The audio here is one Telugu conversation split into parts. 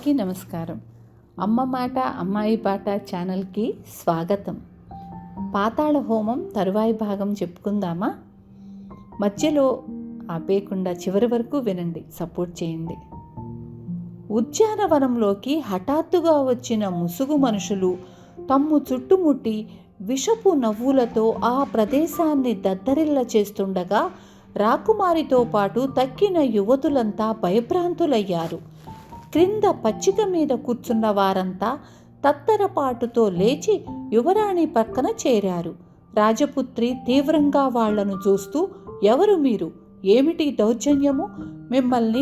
అందరికీ నమస్కారం. అమ్మ మాట అమ్మాయి పాట ఛానల్కి స్వాగతం. పాతాళ హోమం తరువాయి భాగం చెప్పుకుందామా? మధ్యలో ఆపేయకుండా చివరి వరకు వినండి, సపోర్ట్ చేయండి. ఉద్యానవనంలోకి హఠాత్తుగా వచ్చిన ముసుగు మనుషులు తమ్ము చుట్టుముట్టి విషపు నవ్వులతో ఆ ప్రదేశాన్ని దద్దరిల్ల చేస్తుండగా రాకుమారితో పాటు తక్కిన యువతులంతా భయభ్రాంతులయ్యారు. క్రింద పచ్చిక మీద కూర్చున్న వారంతా తత్తరపాటుతో లేచి యువరాణి పక్కన చేరారు. రాజపుత్రి తీవ్రంగా వాళ్లను చూస్తూ, ఎవరు మీరు? ఏమిటి దౌర్జన్యము? మిమ్మల్ని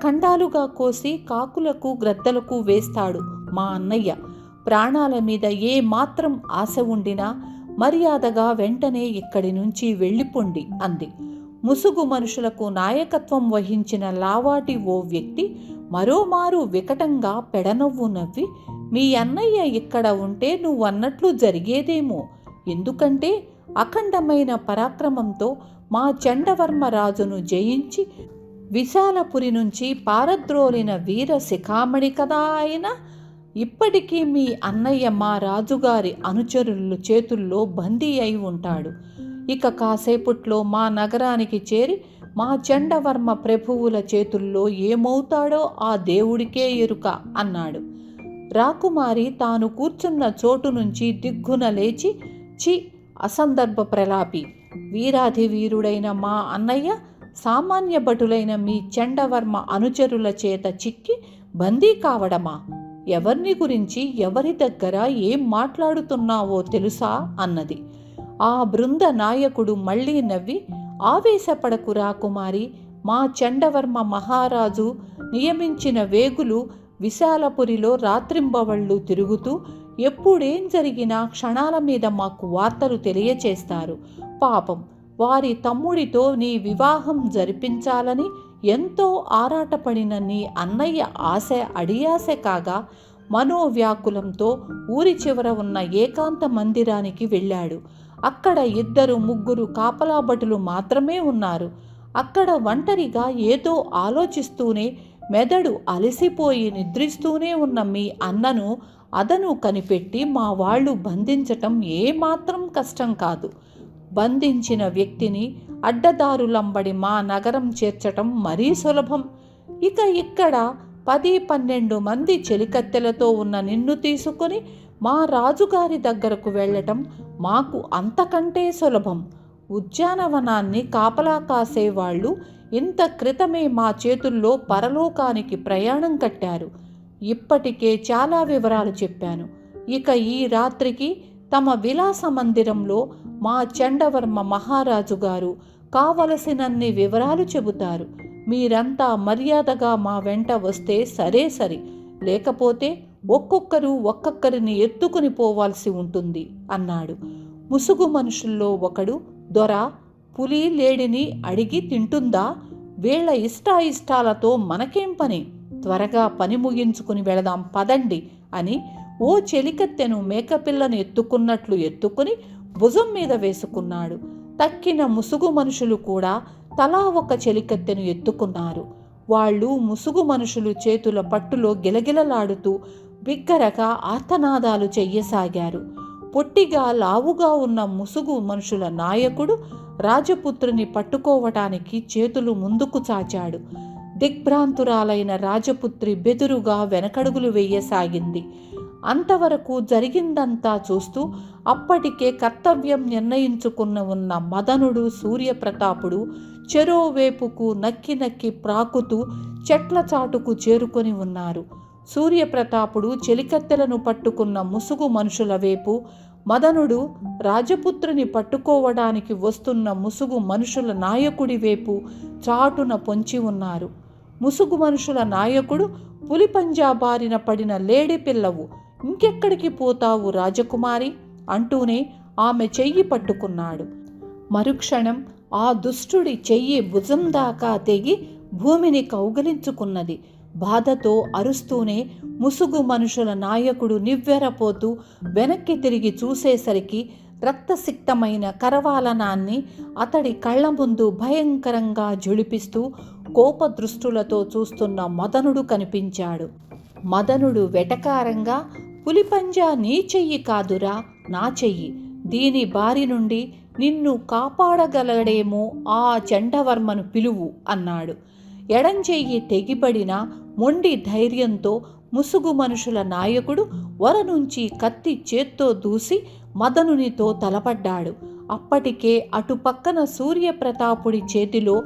ఖండాలుగా కోసి కాకులకు గ్రద్దలకు వేస్తాడు మా అన్నయ్య. ప్రాణాల మీద ఏ మాత్రం ఆశ ఉండినా మర్యాదగా వెంటనే ఇక్కడి నుంచి వెళ్ళిపోండి అంది. ముసుగు మనుషులకు నాయకత్వం వహించిన లావాటి ఓ వ్యక్తి మరోమారు వికటంగా పెడనవ్వు నవ్వి, మీ అన్నయ్య ఇక్కడ ఉంటే నువ్వన్నట్లు జరిగేదేమో. ఎందుకంటే అఖండమైన పరాక్రమంతో మా చండవర్మరాజును జయించి విశాలపురి నుంచి పారద్రోలిన వీర శిఖామణి కదా ఆయన. ఇప్పటికీ మీ అన్నయ్య మా రాజుగారి అనుచరుల చేతుల్లో బందీ అయి ఉంటాడు. ఇక కాసేపట్లో మా నగరానికి చేరి మా చండవర్మ ప్రభువుల చేతుల్లో ఏమవుతాడో ఆ దేవుడికే ఎరుక అన్నాడు. రాకుమారి తాను కూర్చున్న చోటు నుంచి దిగ్గున లేచి, చి అసందర్భ ప్రలాపి, వీరాధి వీరుడైన మా అన్నయ్య సామాన్య భటులైన మీ చండవర్మ అనుచరుల చేత చిక్కి బందీ కావడమా? ఎవరిని గురించి ఎవరి దగ్గర ఏం మాట్లాడుతున్నావో తెలుసా అన్నది. ఆ బృంద నాయకుడు మళ్ళీ నవ్వి, ఆవేశపడకు రాకుమారి, మా చండవర్మ మహారాజు నియమించిన వేగులు విశాలపురిలో రాత్రింబవళ్ళు తిరుగుతూ ఎప్పుడేం జరిగినా క్షణాల మీద మాకు వార్తలు తెలియచేస్తారు. పాపం వారి తమ్ముడితో నీ వివాహం జరిపించాలని ఎంతో ఆరాటపడిన నీ అన్నయ్య ఆశ అడియాశ కాగా మనోవ్యాకులంతో ఊరి చివర ఉన్న ఏకాంత మందిరానికి వెళ్ళాడు. అక్కడ 2-3 కాపలాభటులు మాత్రమే ఉన్నారు. అక్కడ ఒంటరిగా ఏదో ఆలోచిస్తూనే మెదడు అలసిపోయి నిద్రిస్తూనే ఉన్న మీ అన్నను అదను కనిపెట్టి మా వాళ్ళు బంధించటం ఏమాత్రం కష్టం కాదు. బంధించిన వ్యక్తిని అడ్డదారులంబడి మా నగరం చేర్చటం మరీ సులభం. ఇక ఇక్కడ 10-12 మంది చెలికత్తెలతో ఉన్న నిన్ను తీసుకొని మా రాజుగారి దగ్గరకు వెళ్ళటం మాకు అంతకంటే సులభం. ఉద్యానవనాన్ని కాపలా కాసేవాళ్ళు ఇంత క్రితమే మా చేతుల్లో పరలోకానికి ప్రయాణం కట్టారు. ఇప్పటికే చాలా వివరాలు చెప్పాను. ఇక ఈ రాత్రికి తమ విలాస మందిరంలో మా చండవర్మ మహారాజు గారు కావలసినన్ని వివరాలు చెబుతారు. మీరంతా మర్యాదగా మా వెంట వస్తే సరే, లేకపోతే ఒక్కొక్కరిని ఎత్తుకుని పోవాల్సి ఉంటుంది అన్నాడు. ముసుగు మనుషుల్లో ఒకడు, దొర, పులి లేడిని అడిగి తింటుందా? వీళ్ల ఇష్టాయిష్టాలతో మనకేం పని? త్వరగా పని ముగించుకుని వెళదాం పదండి అని ఓ చెలికత్తెను మేకపిల్లను ఎత్తుకున్నట్లు ఎత్తుకుని భుజం మీద వేసుకున్నాడు. తక్కిన ముసుగు మనుషులు కూడా తలా ఒక చెలికత్తెను ఎత్తుకున్నారు. వాళ్ళు ముసుగు మనుషులు చేతుల పట్టులో గిలగిలలాడుతూ బిగ్గరగా ఆర్తనాదాలు చెయ్యసాగారు. పొట్టిగా లావుగా ఉన్న ముసుగు మనుషుల నాయకుడు రాజపుత్రుని పట్టుకోవటానికి చేతులు ముందుకు చాచాడు. దిగ్భ్రాంతురాలైన రాజపుత్రి బెదురుగా వెనకడుగులు వెయ్యసాగింది. అంతవరకు జరిగిందంతా చూస్తూ అప్పటికే కర్తవ్యం నిర్ణయించుకున్న ఉన్న మదనుడు, సూర్యప్రతాపుడు చెరోవేపుకు నక్కి ప్రాకుతూ చెట్ల చాటుకు చేరుకొని ఉన్నారు. సూర్యప్రతాపుడు చెలికత్తెలను పట్టుకున్న ముసుగు మనుషుల వైపు, మదనుడు రాజపుత్రుని పట్టుకోవడానికి వస్తున్న ముసుగు మనుషుల నాయకుడి వైపు చాటున పొంచి ఉన్నారు. ముసుగు మనుషుల నాయకుడు, పులిపంజా బారిన పడిన లేడి పిల్లవు, ఇంకెక్కడికి పోతావు రాజకుమారి అంటూనే ఆమె చెయ్యి పట్టుకున్నాడు. మరుక్షణం ఆ దుష్టుడి చెయ్యి భుజం దాకా తెగి భూమిని కౌగిలించుకున్నది. బాధతో అరుస్తూనే ముసుగు మనుషుల నాయకుడు నివ్వెరపోతూ వెనక్కి తిరిగి చూసేసరికి రక్తసిక్తమైన కరవాలనాన్ని అతడి కళ్ళ ముందు భయంకరంగా జుళిపిస్తూ కోపదృష్టులతో చూస్తున్న మదనుడు కనిపించాడు. మదనుడు వెటకారంగా, పులిపంజా నీ చెయ్యి కాదురా, నా చెయ్యి. దీని బారి నుండి నిన్ను కాపాడగలడేమో ఆ చండవర్మను పిలువు అన్నాడు. ఎడంచెయ్యి తెగిపడిన మొండి ధైర్యంతో ముసుగు మనుషుల నాయకుడు వర నుంచి కత్తి చేత్తో దూసి మదనునితో తలపడ్డాడు. అప్పటికే అటుపక్కన సూర్యప్రతాపుడి చేతిలో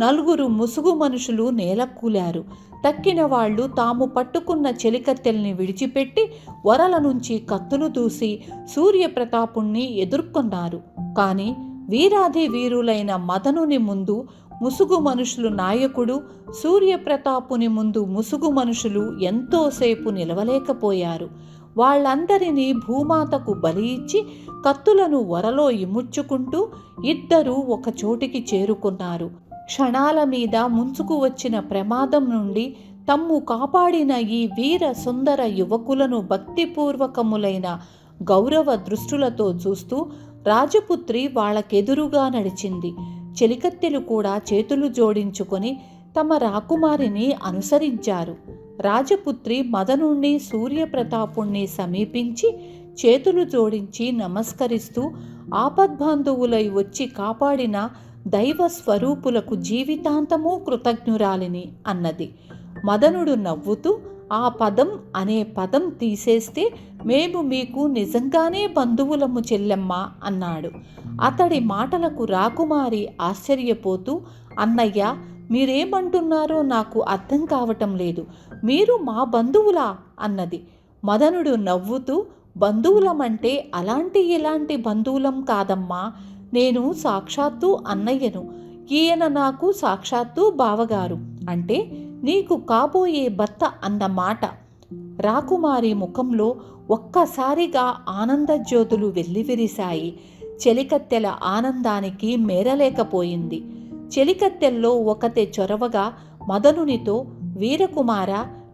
4 ముసుగు మనుషులు నేలకూలారు. తక్కిన వాళ్ళు తాము పట్టుకున్న చెలికత్తెల్ని విడిచిపెట్టి వరల నుంచి కత్తులు దూసి సూర్యప్రతాపుణ్ణి ఎదుర్కొన్నారు. కానీ వీరాధి వీరులైన మదనుని ముందు ముసుగు మనుషులు నాయకుడు, సూర్యప్రతాపుని ముందు ముసుగు మనుషులు ఎంతోసేపు నిలవలేకపోయారు. వాళ్ళందరినీ భూమాతకు బలి ఇచ్చి కత్తులను వరలో ఇముడ్చుకుంటూ ఇద్దరూ ఒక చోటికి చేరుకున్నారు. క్షణాల మీద ముంచుకు వచ్చిన ప్రమాదం నుండి తమ్ము కాపాడిన ఈ వీర సుందర యువకులను భక్తిపూర్వకములైన గౌరవ దృష్టులతో చూస్తూ రాజపుత్రి వాళ్ళకెదురుగా నడిచింది. చెలికత్తెలు కూడా చేతులు జోడించుకొని తమ రాకుమారిని అనుసరించారు. రాజపుత్రి మదనుణ్ణి సూర్యప్రతాపుణ్ణి సమీపించి చేతులు జోడించి నమస్కరిస్తూ ఆపద్బాంధవులై వచ్చి కాపాడిన దైవ స్వరూపులకు జీవితాంతమూ కృతజ్ఞురాలిని అన్నది. మదనుడు నవ్వుతూ, ఆ పదం అనే పదం తీసేస్తే మేము మీకు నిజంగానే బంధువులము చెల్లెమ్మ అన్నాడు. అతడి మాటలకు రాకుమారి ఆశ్చర్యపోతూ, అన్నయ్య మీరేమంటున్నారో నాకు అర్థం కావటం లేదు, మీరు మా బంధువులా అన్నది. మదనుడు నవ్వుతూ, బంధువులమంటే అలాంటి ఇలాంటి బంధువులం కాదమ్మా, నేను సాక్షాత్తు అన్నయ్యను, ఈయన నాకు సాక్షాత్తు బావగారు, అంటే నీకు కాబోయే భర్త అన్నమాట. రాకుమారి ముఖంలో ఒక్కసారిగా ఆనందజ్యోతులు వెల్లివిరిశాయి. చెలికత్తెల ఆనందానికి మేరలేకపోయింది. చెలికత్తెల్లో ఒకతే చొరవగా మదనునితో, వీరకుమార,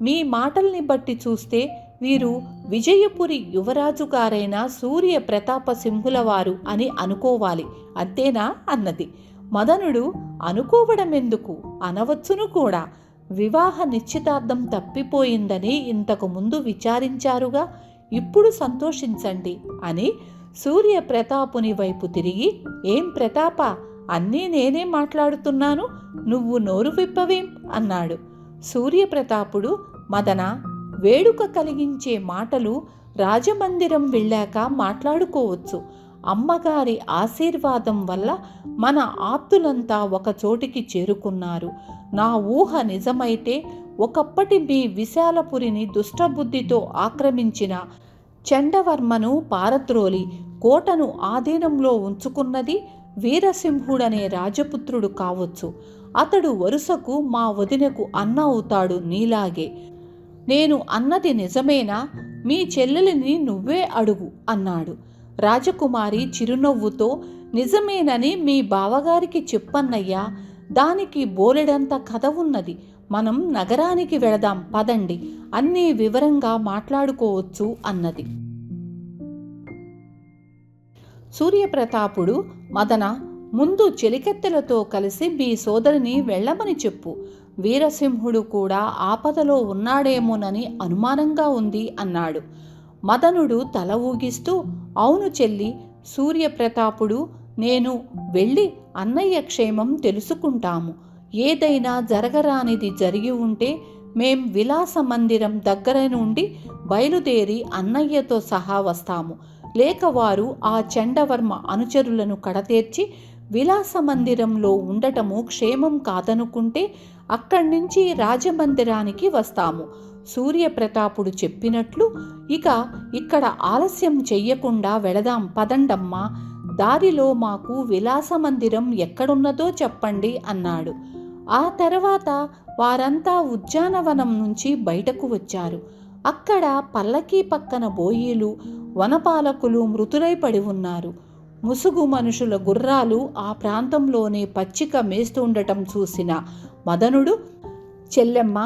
మీ మాటల్ని బట్టి చూస్తే వీరు విజయపురి యువరాజు గారైన సూర్య ప్రతాప సింహుల వారు అని అనుకోవాలి, అంతేనా అన్నది. మదనుడు, అనుకోవడం ఎందుకు, అనవచ్చును కూడా. వివాహ నిశ్చితార్థం తప్పిపోయిందని ఇంతకు ముందు విచారించారుగా, ఇప్పుడు సంతోషించండి అని సూర్య ప్రతాపుని వైపు తిరిగి, ఏం ప్రతాప, అన్నీ నేనే మాట్లాడుతున్నాను, నువ్వు నోరు విప్పవేం అన్నాడు. సూర్యప్రతాపుడు, మదన, వేడుక కలిగించే మాటలు రాజమందిరం వెళ్ళాక మాట్లాడుకోవచ్చు. అమ్మగారి ఆశీర్వాదం వల్ల మన ఆప్తులంతా ఒక చోటికి చేరుకున్నారు. నా ఊహ నిజమైతే ఒకప్పటి మీ విశాలపురిని దుష్టబుద్ధితో ఆక్రమించిన చండవర్మను పారద్రోలి కోటను ఆధీనంలో ఉంచుకున్నది వీరసింహుడనే రాజపుత్రుడు కావచ్చు. అతడు వరుసకు మా వదినకు అన్న అవుతాడు నీలాగే. నేను అన్నది నిజమేనా, మీ చెల్లెలిని నువ్వే అడుగు అన్నాడు. రాజకుమారి చిరునవ్వుతో, నిజమేనని మీ బావగారికి చెప్పన్నయ్యా, దానికి బోలెడంత కథ ఉన్నది, మనం నగరానికి వెళదాం పదండి, అన్నీ వివరంగా మాట్లాడుకోవచ్చు అన్నది. సూర్యప్రతాపుడు, మదన, ముందు చెలికత్తెలతో కలిసి మీ సోదరిని వెళ్ళమని చెప్పు, వీరసింహుడు కూడా ఆపదలో ఉన్నాడేమోనని అనుమానంగా ఉంది అన్నాడు. మదనుడు తల ఊగిస్తూ, అవును చెల్లి. సూర్యప్రతాపుడు, నేను వెళ్ళి అన్నయ్య క్షేమం తెలుసుకుంటాము. ఏదైనా జరగరానిది జరిగి ఉంటే మేం విలాస మందిరం దగ్గర నుండి బయలుదేరి అన్నయ్యతో సహా వస్తాము. లేక వారు ఆ చండవర్మ అనుచరులను కడతేర్చి విలాస మందిరంలో ఉండటము క్షేమం కాదనుకుంటే అక్కడి నుంచి రాజమందిరానికి వస్తాము. సూర్యప్రతాపుడు చెప్పినట్లు ఇక ఇక్కడ ఆలస్యం చెయ్యకుండా వెళదాం పదండమ్మా, దారిలో మాకు విలాస మందిరం ఎక్కడున్నదో చెప్పండి అన్నాడు. ఆ తర్వాత వారంతా ఉద్యానవనం నుంచి బయటకు వచ్చారు. అక్కడ పల్లకీ పక్కన బోయీలు, వనపాలకులు మృతులై పడి ఉన్నారు. ముసుగు మనుషుల గుర్రాలు ఆ ప్రాంతంలోనే పచ్చిక మేస్తుండటం చూసిన మదనుడు, చెల్లెమ్మ,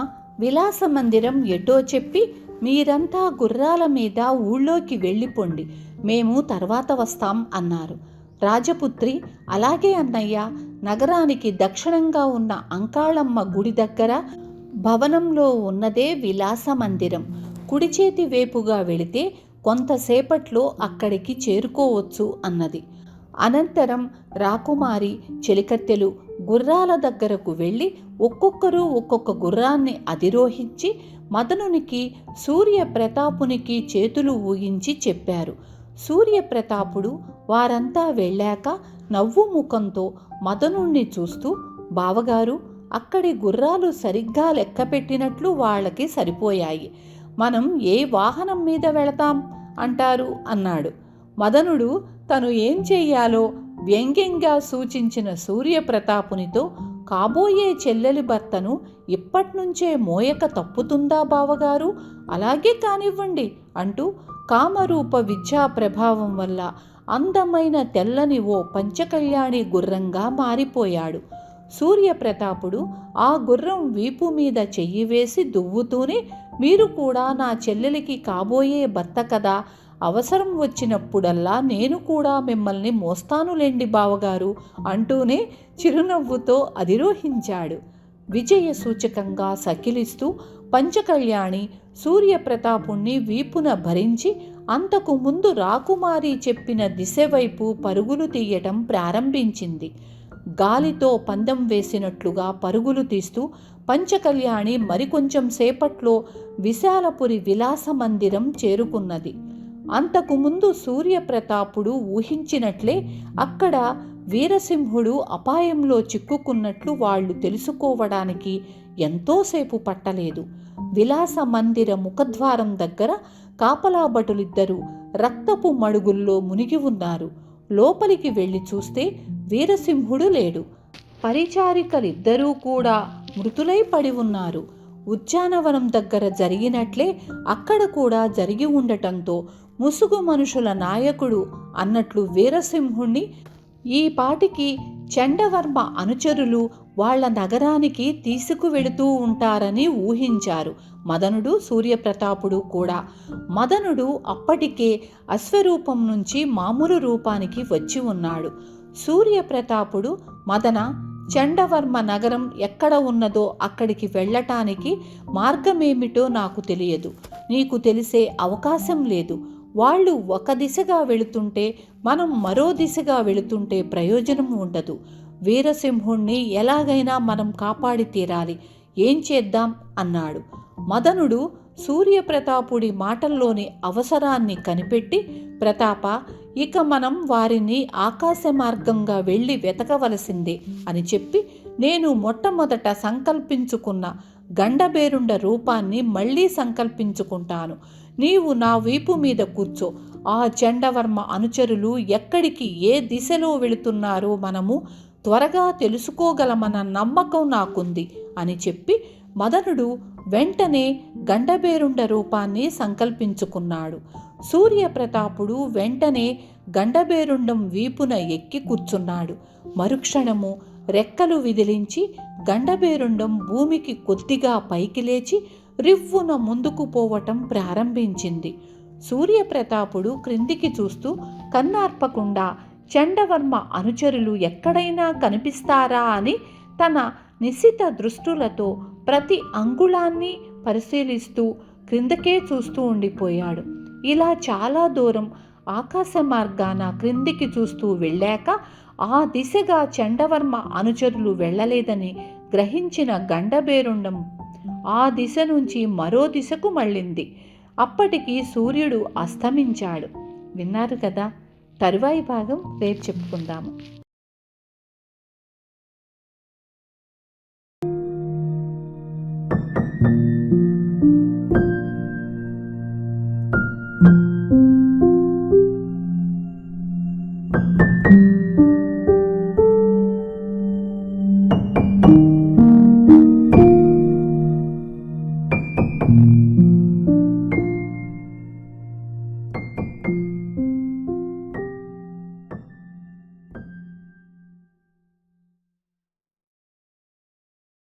విలాస మందిరం ఎటో చెప్పి మీరంతా గుర్రాల మీద ఊళ్ళోకి వెళ్ళిపోండి, మేము తర్వాత వస్తాం అన్నారు. రాజపుత్రి, అలాగే అన్నయ్య, నగరానికి దక్షిణంగా ఉన్న అంకాళమ్మ గుడి దగ్గర భవనంలో ఉన్నదే విలాస మందిరం. కుడి చేతి వేపుగా వెళితే కొంతసేపట్లో అక్కడికి చేరుకోవచ్చు అన్నది. అనంతరం రాకుమారి చెలికత్తెలు గుర్రాల దగ్గరకు వెళ్ళి ఒక్కొక్కరు ఒక్కొక్క గుర్రాన్ని అధిరోహించి మదనునికి సూర్యప్రతాపునికి చేతులు ఊగించి చెప్పారు. సూర్యప్రతాపుడు వారంతా వెళ్ళాక నవ్వు ముఖంతో మదనుణ్ణి చూస్తూ, బావగారు, అక్కడి గుర్రాలు సరిగ్గా లెక్కపెట్టినట్లు వాళ్ళకి సరిపోయాయి. మనం ఏ వాహనం మీద వెళతాం అంటారు అన్నాడు. మదనుడు తను ఏం చెయ్యాలో వ్యంగ్యంగా సూచించిన సూర్యప్రతాపునితో, కాబోయే చెల్లెలి భర్తను ఇప్పట్నుంచే మోయక తప్పుతుందా బావగారు, అలాగే కానివ్వండి అంటూ కామరూప విద్యా ప్రభావం వల్ల అందమైన తెల్లని ఓ పంచకళ్యాణి గుర్రంగా మారిపోయాడు. సూర్యప్రతాపుడు ఆ గుర్రం వీపు మీద చెయ్యి వేసి దువ్వుతూనే, మీరు కూడా నా చెల్లెలికి కాబోయే భర్త కదా, అవసరం వచ్చినప్పుడల్లా నేను కూడా మిమ్మల్ని మోస్తానులేండి బావగారు అంటూనే చిరునవ్వుతో అధిరోహించాడు. విజయ సూచకంగా సకిలిస్తూ పంచకళ్యాణి సూర్యప్రతాపుణ్ణి వీపున భరించి అంతకు ముందు రాకుమారి చెప్పిన దిశ వైపు పరుగులు తీయటం ప్రారంభించింది. గాలితో పందెం వేసినట్లుగా పరుగులు తీస్తూ పంచకళ్యాణి మరికొంచెం సేపట్లో విశాలపురి విలాస మందిరం చేరుకున్నది. అంతకుముందు సూర్యప్రతాపుడు ఊహించినట్లే అక్కడ వీరసింహుడు అపాయంలో చిక్కుకున్నట్లు వాళ్ళు తెలుసుకోవడానికి ఎంతోసేపు పట్టలేదు. విలాస మందిర ముఖద్వారం దగ్గర కాపలాభటులిద్దరూ రక్తపు మడుగుల్లో మునిగి ఉన్నారు. లోపలికి వెళ్ళి చూస్తే వీరసింహుడు లేడు. పరిచారికలిద్దరూ కూడా మృతులై పడి ఉన్నారు. ఉద్యానవనం దగ్గర జరిగినట్లే అక్కడ కూడా జరిగి ఉండటంతో ముసుగు మనుషుల నాయకుడు అన్నట్లు వీరసింహుణ్ణి ఈ పాటికి చండవర్మ అనుచరులు వాళ్ల నగరానికి తీసుకువెళుతూ ఉంటారని ఊహించారు మదనుడు, సూర్యప్రతాపుడు కూడా. మదనుడు అప్పటికే అశ్వరూపం నుంచి మామూలు రూపానికి వచ్చి ఉన్నాడు. సూర్యప్రతాపుడు, మదన, చండవర్మ నగరం ఎక్కడ ఉన్నదో అక్కడికి వెళ్ళటానికి మార్గమేమిటో నాకు తెలియదు, నీకు తెలిసే అవకాశం లేదు. వాళ్ళు ఒక దిశగా వెళుతుంటే మనం మరో దిశగా వెళుతుంటే ప్రయోజనం ఉండదు. వీరసింహుణ్ణి ఎలాగైనా మనం కాపాడి తీరాలి, ఏం చేద్దాం అన్నాడు. మదనుడు సూర్యప్రతాపుడి మాటల్లోని అవసరాన్ని కనిపెట్టి, ప్రతాప, ఇక మనం వారిని ఆకాశ మార్గంగా వెళ్ళి వెతకవలసిందే అని చెప్పి, నేను మొట్టమొదట సంకల్పించుకున్న గండబేరుండ రూపాన్ని మళ్ళీ సంకల్పించుకుంటాను. నీవు నా వీపు మీద కూర్చో. ఆ చండవర్మ అనుచరులు ఎక్కడికి ఏ దిశలో వెళుతున్నారో మనము త్వరగా తెలుసుకోగలమన్న నమ్మకం నాకుంది అని చెప్పి మదనుడు వెంటనే గండబేరుండ రూపాన్ని సంకల్పించుకున్నాడు. సూర్యప్రతాపుడు వెంటనే గండబేరుండం వీపున ఎక్కి కూర్చున్నాడు. మరుక్షణము రెక్కలు విదిలించి గండబేరుండం భూమికి కొద్దిగా పైకి లేచి రివ్వున ముందుకు పోవటం ప్రారంభించింది. సూర్యప్రతాపుడు క్రిందికి చూస్తూ కన్నార్పకుండా చండవర్మ అనుచరులు ఎక్కడైనా కనిపిస్తారా అని తన నిశిత దృష్టులతో ప్రతి అంగుళాన్ని పరిశీలిస్తూ క్రిందకే చూస్తూ ఉండిపోయాడు. ఇలా చాలా దూరం ఆకాశ మార్గాన క్రిందికి చూస్తూ వెళ్ళాక ఆ దిశగా చండవర్మ అనుచరులు వెళ్ళలేదని గ్రహించిన గండబేరుండం ఆ దిశ నుంచి మరో దిశకు మళ్ళింది. అప్పటికి సూర్యుడు అస్తమించాడు. విన్నారు కదా, తరువాయి భాగం రేపు చెప్పుకుందాము.